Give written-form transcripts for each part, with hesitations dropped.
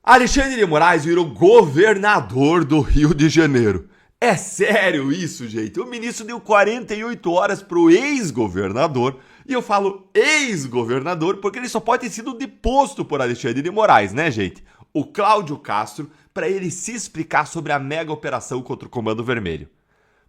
Alexandre de Moraes virou governador do Rio de Janeiro. É sério isso, gente? O ministro deu 48 horas pro ex-governador, e eu falo ex-governador porque ele só pode ter sido deposto por Alexandre de Moraes, né, gente? O Cláudio Castro, para ele se explicar sobre a mega operação contra o Comando Vermelho.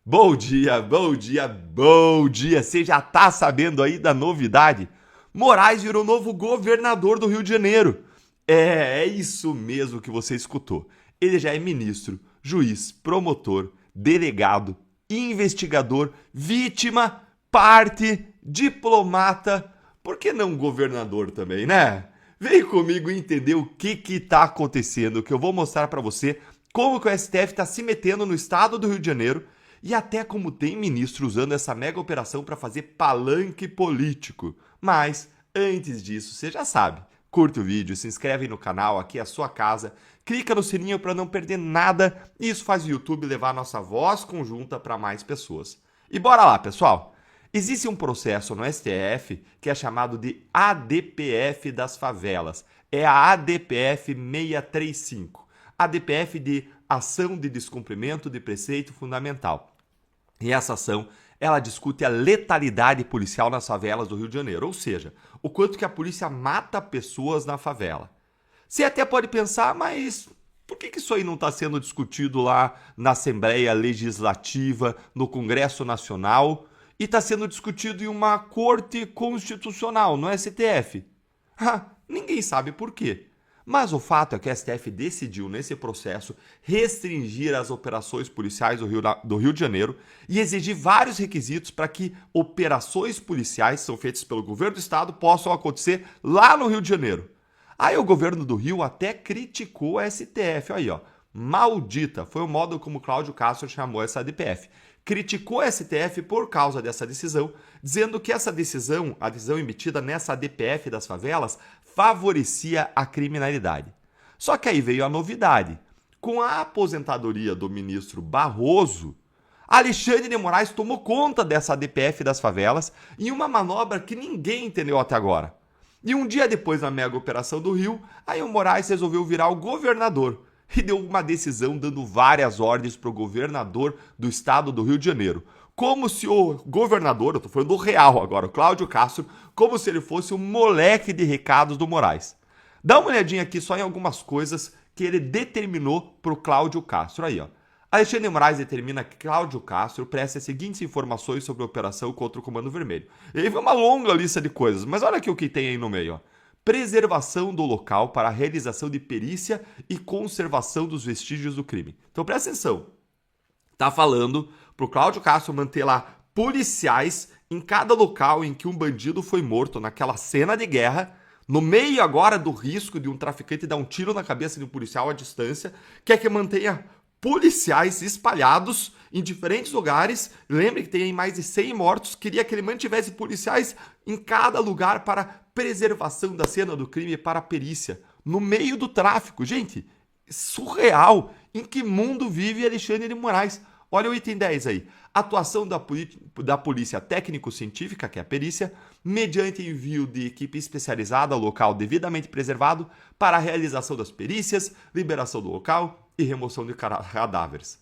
Bom dia, bom dia, bom dia! Você já tá sabendo aí da novidade? Moraes virou novo governador do Rio de Janeiro. É isso mesmo que você escutou. Ele já é ministro, juiz, promotor, delegado, investigador, vítima, parte, diplomata, por que não governador também, né? Vem comigo entender o que tá acontecendo, que eu vou mostrar para você como que o STF tá se metendo no estado do Rio de Janeiro e até como tem ministro usando essa mega operação para fazer palanque político. Mas, antes disso, você já sabe, curte o vídeo, se inscreve no canal, aqui é a sua casa, clica no sininho para não perder nada e isso faz o YouTube levar a nossa voz conjunta para mais pessoas. E bora lá, pessoal! Existe um processo no STF que é chamado de ADPF das favelas. É a ADPF 635. ADPF de Ação de Descumprimento de Preceito Fundamental. E essa ação, ela discute a letalidade policial nas favelas do Rio de Janeiro, ou seja, o quanto que a polícia mata pessoas na favela. Você até pode pensar, mas por que isso aí não está sendo discutido lá na Assembleia Legislativa, no Congresso Nacional, e está sendo discutido em uma corte constitucional, no STF? Ninguém sabe por quê. Mas o fato é que o STF decidiu, nesse processo, restringir as operações policiais do Rio de Janeiro e exigir vários requisitos para que operações policiais que são feitas pelo governo do estado possam acontecer lá no Rio de Janeiro. Aí o governo do Rio até criticou a STF, aí ó, maldita, foi o modo como Cláudio Castro chamou essa ADPF. Criticou a STF por causa dessa decisão, dizendo que essa decisão, a decisão emitida nessa ADPF das favelas, favorecia a criminalidade. Só que aí veio a novidade. Com a aposentadoria do ministro Barroso, Alexandre de Moraes tomou conta dessa ADPF das favelas em uma manobra que ninguém entendeu até agora. E um dia depois da mega operação do Rio, aí o Moraes resolveu virar o governador e deu uma decisão dando várias ordens para o governador do estado do Rio de Janeiro. Como se o governador, eu tô falando do real agora, o Cláudio Castro, como se ele fosse um moleque de recados do Moraes. Dá uma olhadinha aqui só em algumas coisas que ele determinou pro Cláudio Castro. Aí, ó. Alexandre de Moraes determina que Cláudio Castro preste as seguintes informações sobre a operação contra o Comando Vermelho. E aí vem uma longa lista de coisas, mas olha aqui o que tem aí no meio, ó. Preservação do local para a realização de perícia e conservação dos vestígios do crime. Então presta atenção. Tá falando pro Cláudio Castro manter lá policiais em cada local em que um bandido foi morto naquela cena de guerra, no meio agora do risco de um traficante dar um tiro na cabeça de um policial à distância, quer que mantenha policiais espalhados em diferentes lugares. Lembre que tem mais de 100 mortos. Queria que ele mantivesse policiais em cada lugar para preservação da cena do crime e para a perícia. No meio do tráfico. Gente, surreal. Em que mundo vive Alexandre de Moraes? Olha o item 10 aí. Atuação da polícia técnico-científica, que é a perícia, mediante envio de equipe especializada ao local devidamente preservado para a realização das perícias, liberação do local e remoção de cadáveres.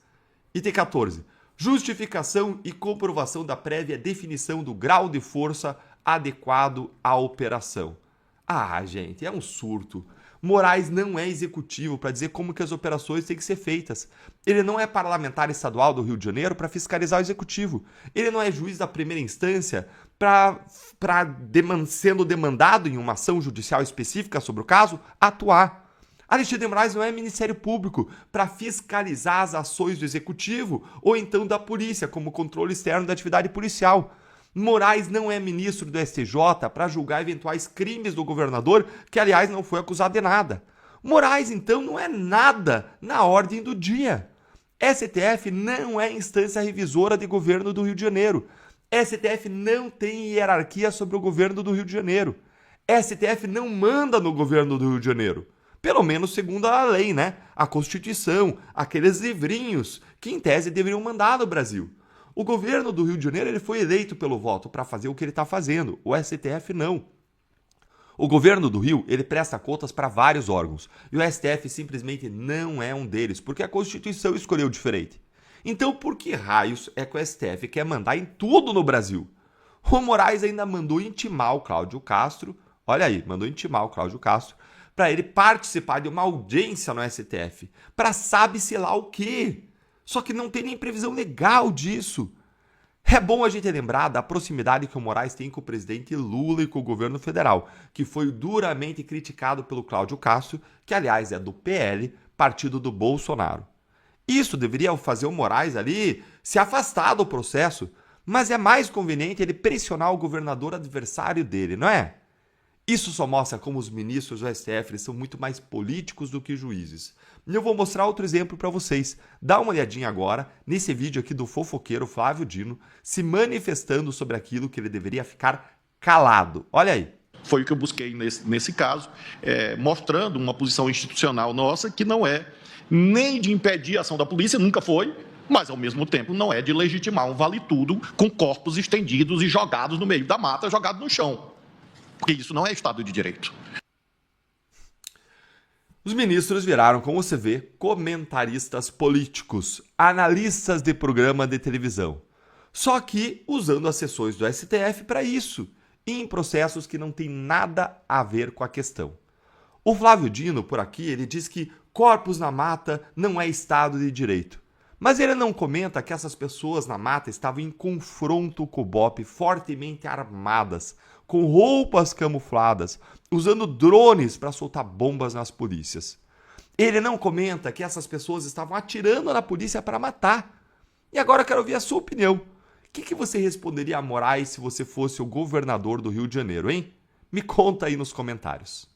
Item 14. Justificação e comprovação da prévia definição do grau de força adequado à operação. Gente, é um surto. Moraes não é executivo para dizer como que as operações têm que ser feitas. Ele não é parlamentar estadual do Rio de Janeiro para fiscalizar o executivo. Ele não é juiz da primeira instância sendo demandado em uma ação judicial específica sobre o caso, atuar. Alexandre de Moraes não é Ministério Público para fiscalizar as ações do Executivo ou então da polícia, como controle externo da atividade policial. Moraes não é ministro do STJ para julgar eventuais crimes do governador, que aliás não foi acusado de nada. Moraes, então, não é nada na ordem do dia. STF não é instância revisora de governo do Rio de Janeiro. STF não tem hierarquia sobre o governo do Rio de Janeiro. STF não manda no governo do Rio de Janeiro. Pelo menos segundo a lei, né? A Constituição, aqueles livrinhos que em tese deveriam mandar no Brasil. O governo do Rio de Janeiro ele foi eleito pelo voto para fazer o que ele está fazendo. O STF não. O governo do Rio, ele presta contas para vários órgãos, e o STF simplesmente não é um deles, porque a Constituição escolheu diferente. Então, por que raios é que o STF quer mandar em tudo no Brasil? O Moraes ainda mandou intimar o Cláudio Castro, olha aí, mandou intimar o Cláudio Castro, para ele participar de uma audiência no STF, para sabe-se lá o quê. Só que não tem nem previsão legal disso. É bom a gente lembrar da proximidade que o Moraes tem com o presidente Lula e com o governo federal, que foi duramente criticado pelo Cláudio Castro, que aliás é do PL, partido do Bolsonaro. Isso deveria fazer o Moraes ali se afastar do processo, mas é mais conveniente ele pressionar o governador adversário dele, não é? Isso só mostra como os ministros do STF eles são muito mais políticos do que juízes. E eu vou mostrar outro exemplo para vocês. Dá uma olhadinha agora nesse vídeo aqui do fofoqueiro Flávio Dino se manifestando sobre aquilo que ele deveria ficar calado. Olha aí. Foi o que eu busquei nesse caso, mostrando uma posição institucional nossa que não é nem de impedir a ação da polícia, nunca foi, mas, ao mesmo tempo, não é de legitimar um vale-tudo com corpos estendidos e jogados no meio da mata, jogados no chão. Porque isso não é Estado de Direito. Os ministros viraram, como você vê, comentaristas políticos, analistas de programa de televisão. Só que usando as sessões do STF para isso, e em processos que não têm nada a ver com a questão. O Flávio Dino, por aqui, ele diz que corpos na mata não é Estado de Direito. Mas ele não comenta que essas pessoas na mata estavam em confronto com o BOPE, fortemente armadas, com roupas camufladas, usando drones para soltar bombas nas polícias. Ele não comenta que essas pessoas estavam atirando na polícia para matar. E agora eu quero ouvir a sua opinião. O que você responderia a Moraes se você fosse o governador do Rio de Janeiro, hein? Me conta aí nos comentários.